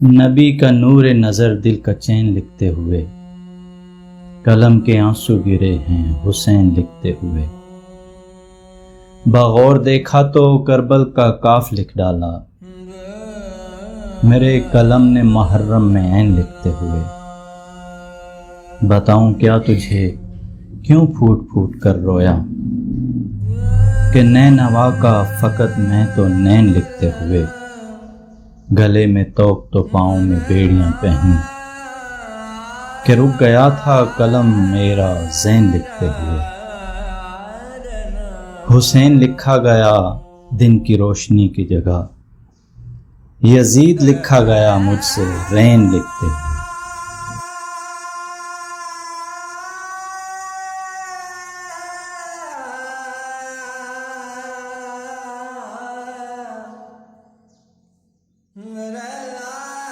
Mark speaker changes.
Speaker 1: نبی کا نور نظر دل کا چین لکھتے ہوئے، قلم کے آنسو گرے ہیں حسین لکھتے ہوئے۔ بغور دیکھا تو کربل کا کاف لکھ ڈالا، میرے قلم نے محرم میں عین لکھتے ہوئے۔ بتاؤں کیا تجھے کیوں پھوٹ پھوٹ کر رویا، کہ نینوا کا فقط میں تو نین لکھتے ہوئے۔ گلے میں توق تو پاؤں میں بیڑیاں پہنی، کہ رک گیا تھا قلم میرا زین لکھتے ہوئے۔ حسین لکھا گیا دن کی روشنی کی جگہ، یزید لکھا گیا مجھ سے رین لکھتے ہوئے۔
Speaker 2: La la